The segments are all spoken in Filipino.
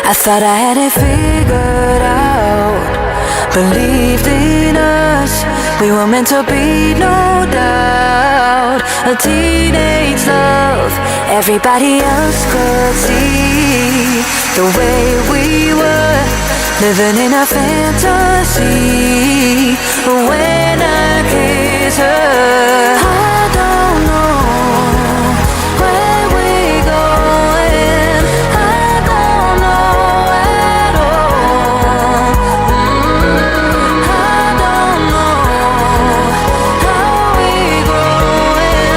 I thought I had it figured out, believed in us, we were meant to be, no doubt. A teenage love, everybody else could see the way we were, living in a fantasy. But when I kiss her, I don't know where we're going, I don't know at all. I don't know how we're growing,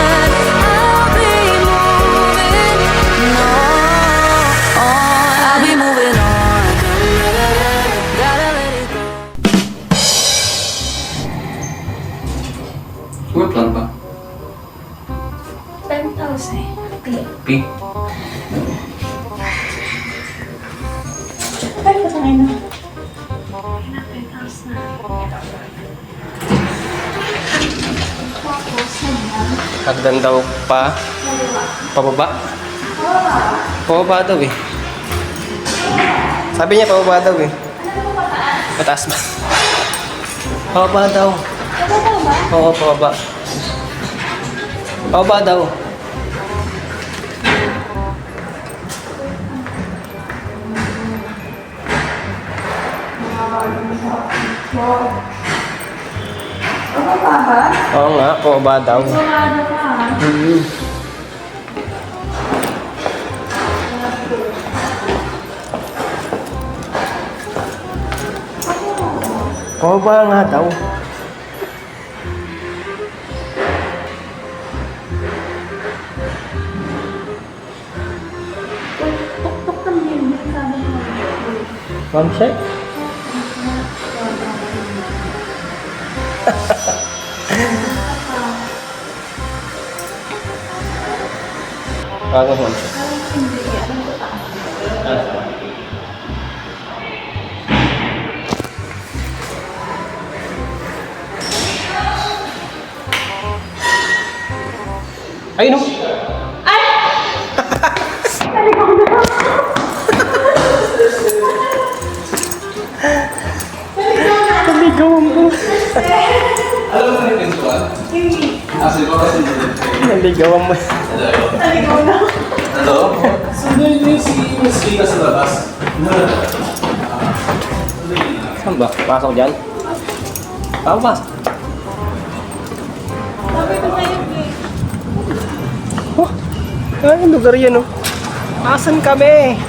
I'll be moving on, I'll be moving on. Gotta let it go. May plan ba? 10,000. Big. Ay, patangay na. Ay na, 10,000 na. Tapos, hanggang. Hagdan daw pa. Pababa. Pababa daw eh. Sabi niya pababa daw eh. Mataas ba? Pababa daw. Totoo ba? Oo, pababa. Pababa daw. Oo nga, pababa daw. Sigurado ka, ha? Pababa nga daw. Tuk-tuk ng hindi, sabi mo. Ma'am Shek? Bago Ma'am Shek. Hindi, alam ko taas. Ay, no! Naligawan mo. Alam mo yung pintuan? Hindi. Kasi ba kasi Naligawan mo. Naligaw na. Hello? Sundan niyo si Miss Rita sa labas. Saan ba? Pasok dyan? Pasok. Sabi ko ngayon eh. Oh, ay, lugar yan oh. Asan kami?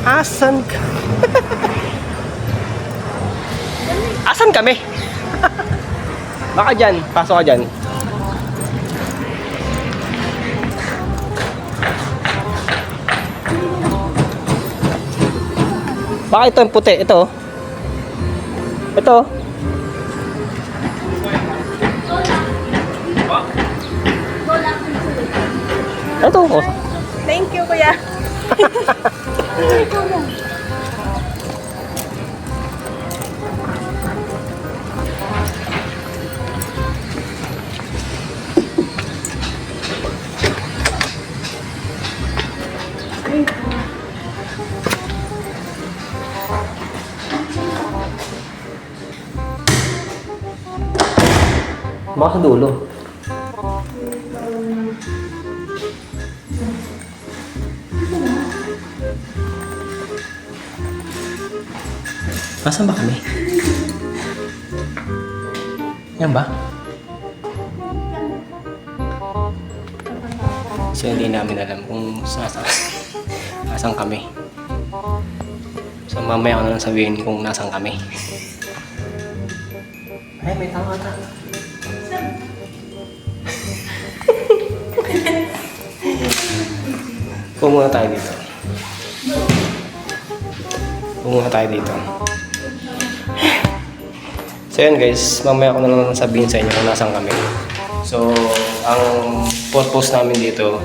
Asan ka? Asan kami? Baka dyan, pasok ka dyan. Baka ito yung puti, ito. Ito. Ito oh. Thank you, kuya. Baka sa dulo. Nasaan ba kami? Yan ba? Kasi hindi namin alam kung nasaan kami. So mamaya ko na lang sabihin kung nasaan kami. Ay, may tao ata. Pumunta tayo dito. Pumunta tayo dito. So yun guys, mamaya ko na lang sabihin sa inyo kung nasaan kami. So, ang purpose namin dito,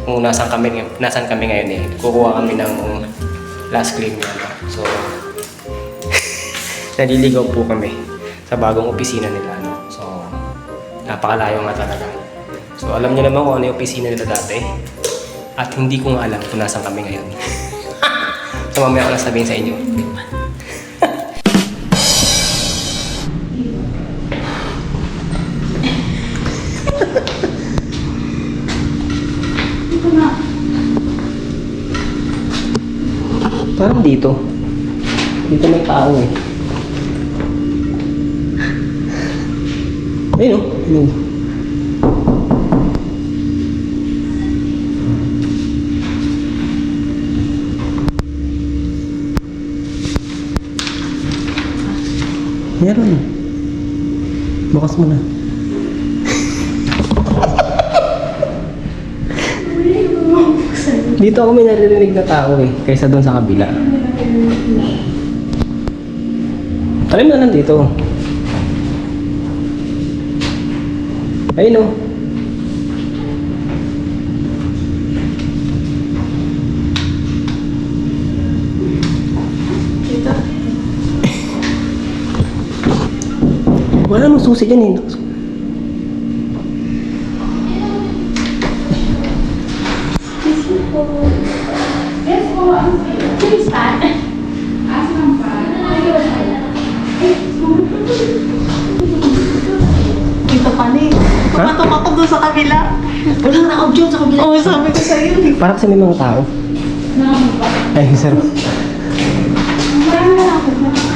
kung nasaan kami ngayon eh, kukuha kami ng last claim niya. So, naliligaw po kami sa bagong opisina nila. No? So, napakalayo nga talaga. So alam niyo naman kung ano yung opisina nila dati. At hindi ko nga alam kung nasan kami ngayon. So mamaya ko na sabihin sa inyo. Parang dito. Dito may tao eh. Ayun o. Ayun. Meron. Bukas mo na. Dito ako may naririnig na tao eh, kaysa doon sa kabila. Alam na nandito. Ayun o. Wala namang susi dyan eh. Dito pa ni. Pumatok ako doon sa kabila. Wala na ako dyan sa kabila. Oo, sabi ko sa'yo. Parang kasi may mga tao. Ay, sir.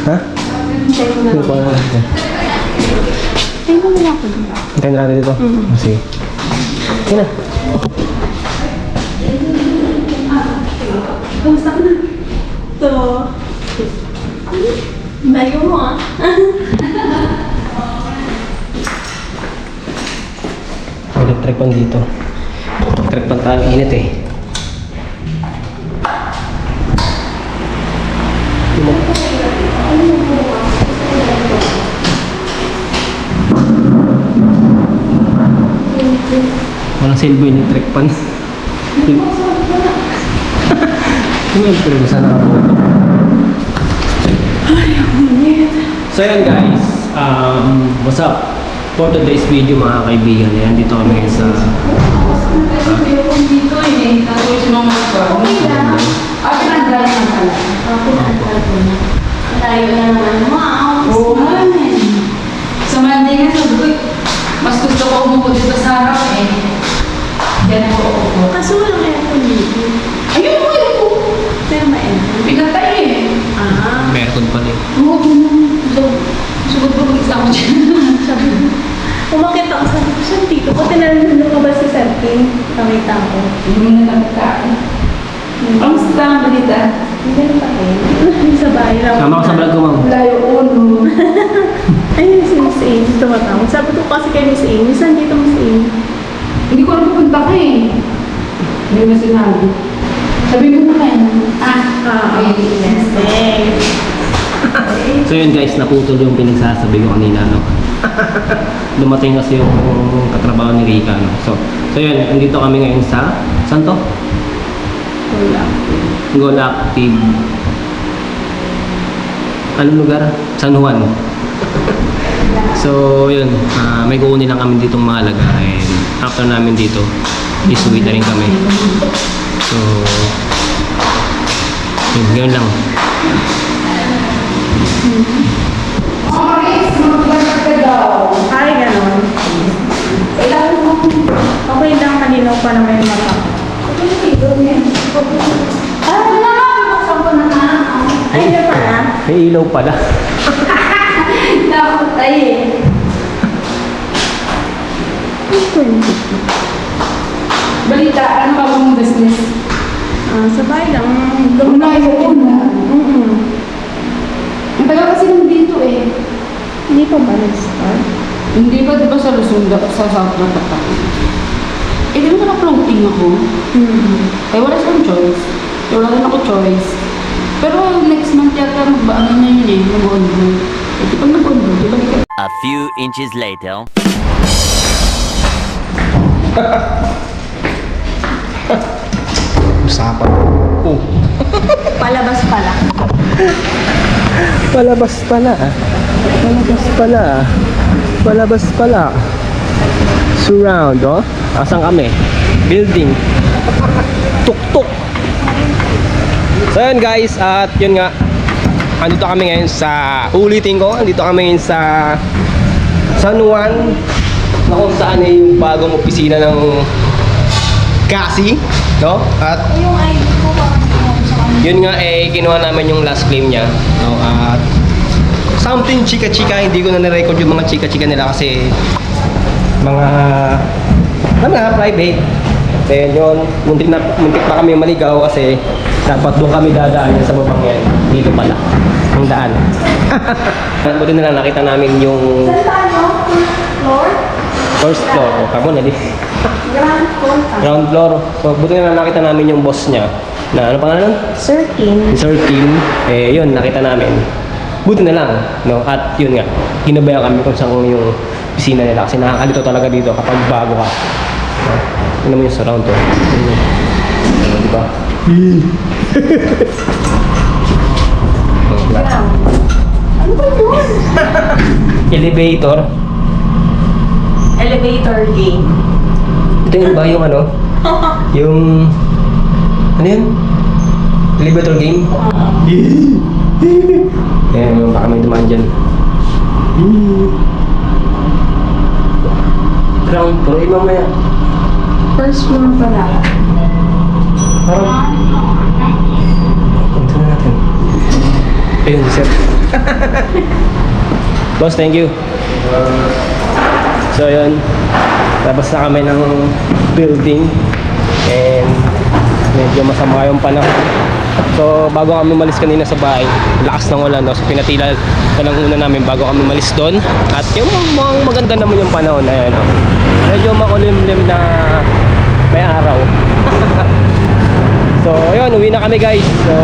Ha? Hindi ko alam. Tayo mo na ako dito. Hintayin na natin dito? Sige. Sige na. Kamusta ka na? Ito. Layo mo ah. Electric pan dito. Electric pan tayo. Init eh. Walang silbo yung electric pan. Pero sana ako. So yun guys, what's up? For today's video mga kaibigan, ayan dito kami ngayon sa Dito eh, tapos yung mga okay lang. Pinagdala na pala. Pinagdala ko na. Tayo na naman. Wow! Oo man. Sa Monday nga sabi ko, mas gusto ko umupo dito sa harap eh. Diyan ako upo. Kaso walang aircon dito. Ayun mo yun po. Pero may aircon. Pinatay eh. Ah. Meron pa rin. Oo, sugod ko mag-isa ko dyan. Sabi ko. Umakit ako sabi ko, saan dito? O tinanong ko ba si Serping? Kamita ko. Hindi mo na nagkaan. Ang gusto ang balita. Hindi na pa eh. Sa bahay lang. Sama ko sa vlog ko, ma'am. Layo ulo. Ayun si Miss Amy. Tumatawag. Sabi ko kasi kay Miss Amy. Saan dito Miss Amy? Hindi ko alam pupunta ka eh. Hindi mo sinabi. Sabi mo na kayo. Okay. So yun guys, naputol yung pinagsasabi ko kanina, no? Dumating kasi yung katrabaho ni Rika, no? So yun, andito kami ngayon sa, saan to? Goal Active. Anong lugar? San Juan. So yun, may kukunin lang kami ditong mahalaga and after namin dito, isuwi na rin kami. So yun, yun lang. Ay, ganon. Okay lang, malinaw pa naman yung mata. Ay, na pala. May ilaw pala. Dapat tayo eh. Balita, ano ba mong business? Sa bahay lang. Una yung una. Ang tagal kasi nandito eh. Hindi pa ba nag-start? Hindi ba di ba sa Luzon, sa South Dakota? Eh di ba na-floating ako? Eh wala siyang choice. Eh wala rin ako choice. Pero next month yata magbaano na yun eh, mag-on-go. Eh di pag nag-on-go, di ba di ka? A few inches later. Usapan. Oh. Palabas pala. Palabas pala. Palabas pala. Palabas pala. Surround, oh. Asan kami? Building. Tuk-tuk. So yun guys, at yun nga. Andito kami ngayon sa, ulitin ko, andito kami ngayon sa San Juan, na kung saan yung bagong opisina ng Cassie, no? At Yung ID ko parang sa kanila. yun nga kinuha namin yung last claim niya, no? At something chika-chika, hindi ko na na-record yung mga chika-chika nila kasi mga private. Then yun, muntik pa kami maligaw kasi dapat doon kami dadaan sa babang yan. Dito pala, ang daan. Buti na lang nakita namin yung Saan tayo? Floor? first floor. O, kamo na di. Ground floor. Ground floor. So, buti na lang nakita namin yung boss niya. Na ano pangalan nun? Sir Kim. Si Sir Kim. Yun, nakita namin. Buti na lang, no? At yun nga, ginabayan kami kung saan yung opisina nila kasi nakakalito talaga dito kapag bago ka. No? Ano mo yung surround to? Diba? Ano ba yun? Elevator. Elevator game. Ito yun ba yung ano? Yung... Ano yun? Elevator game? Ayan, baka may dumaan dyan. Ground floor, mamaya. First floor pala. Parang... Punta na natin. Ayun, sir. Boss, thank you. So, yun. Labas na kami ng building. And medyo masama yung panahon. So, bago kami umalis kanina sa bahay, lakas ng ulan, no? So, pinatila na lang una namin bago kami umalis doon. At yung mukhang maganda naman yung panahon na yun, no? Medyo makulimlim na may araw. So, ayun, uwi na kami guys. So,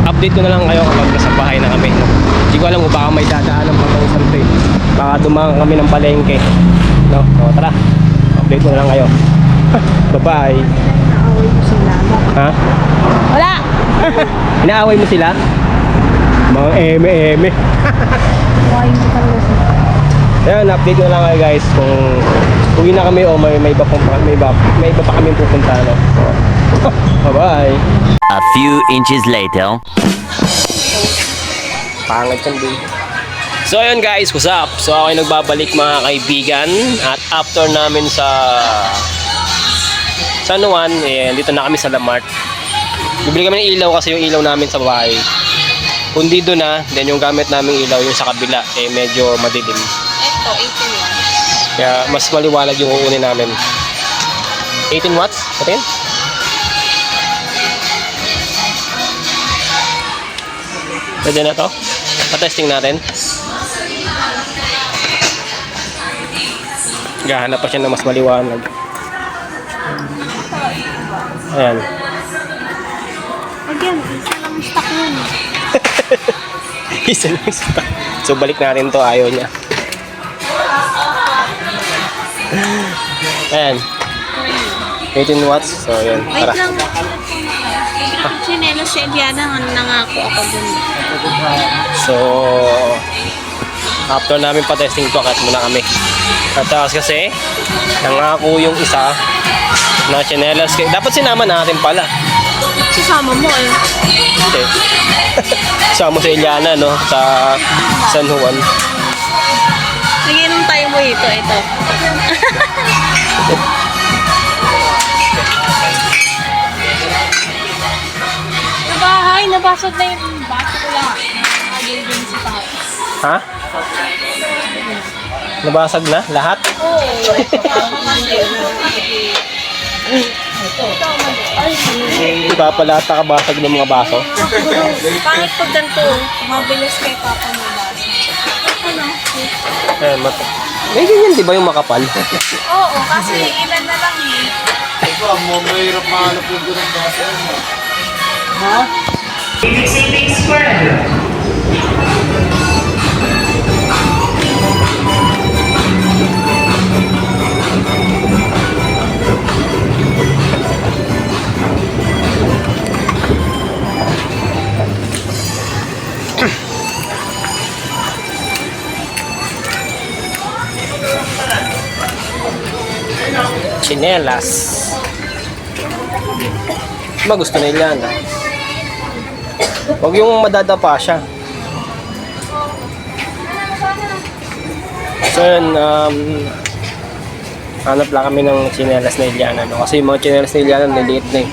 update ko na lang kayo kapag nasa bahay na kami, no? Hindi ko alam kung baka may dadaan ng pag-usap to, eh. Baka dumaan kami ng palengke, no? So, tara, update ko na lang kayo. Bye-bye. Naaway mo sila. Ha? Wala! Inaaway mo sila? Mga eme-eme. Naaway mo talaga sila. Ayan, update ko na lang kayo guys kung uwi na kami o may iba pa kami pupunta, no? So, bye-bye. A few inches later. Pangit yan, babe. So ayun guys, what's up? So ako ay nagbabalik mga kaibigan. At after namin sa San Juan, dito na kami sa Lamart. Bibili kami ng ilaw kasi yung ilaw namin sa bahay kundi doon na, then yung gamit namin ilaw yung sa kabila, medyo madilim. Ito, 18 watts. Kaya mas maliwalag yung uunin namin. 18 watts? Patin? Pwede na to? Pa-testing natin. Gahanap pa siya ng mas maliwanag. Ayan. Again, isa lang stock yun. Isa lang isa. So balik natin to, ayaw niya. Ayan. 18 watts. So yun. Wait Tara. lang. Sinelo si Diana, nangako ako dun. So, after namin pa-testing to, cut muna kami. At kasi, nangako yung isa na chinelas. Dapat sinama natin pala. Sasama mo eh. Hindi. Sama sa Iliana, no? Sa San Juan. Nagiinom tayo mo ito. Sa bahay, nabasag na yung baso ko lang. Nakagay din si Pao. Ha? Nabasag na? Lahat? Oo. Di ba pala nakabasag ng mga baso? Pangit pag ganito, mabilis kay Papa mo baso. Eh, may ganyan, di ba yung makapal? Oo, kasi ilan na lang eh. tsinelas. Gusto na ilan. Huwag yung madadapa siya. So yun, hanap lang kami ng tsinelas na Iliana. No? Kasi yung mga tsinelas na Iliana, niliit na eh.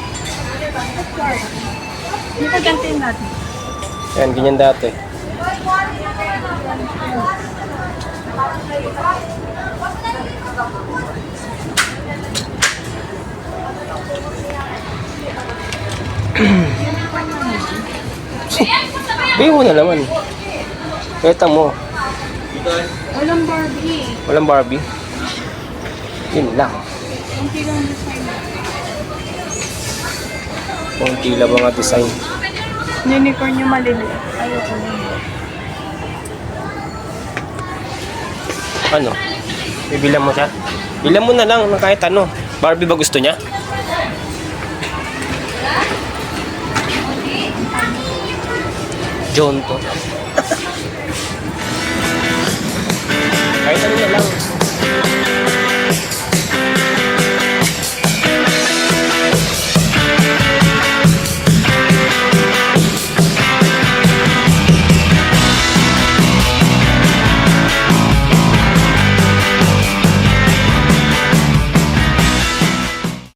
Hindi pa gantin natin. Yan, ganyan dati. Bigyan mo na naman. Keta mo. Walang Barbie. Walang Barbie. Yun lang. Kunti lang design. Kunti lang mga design. Unicorn yung maliliit. Ayoko na. Ano? Bibilan mo siya? Bilan mo na lang ng kahit ano. Barbie ba gusto niya? John to.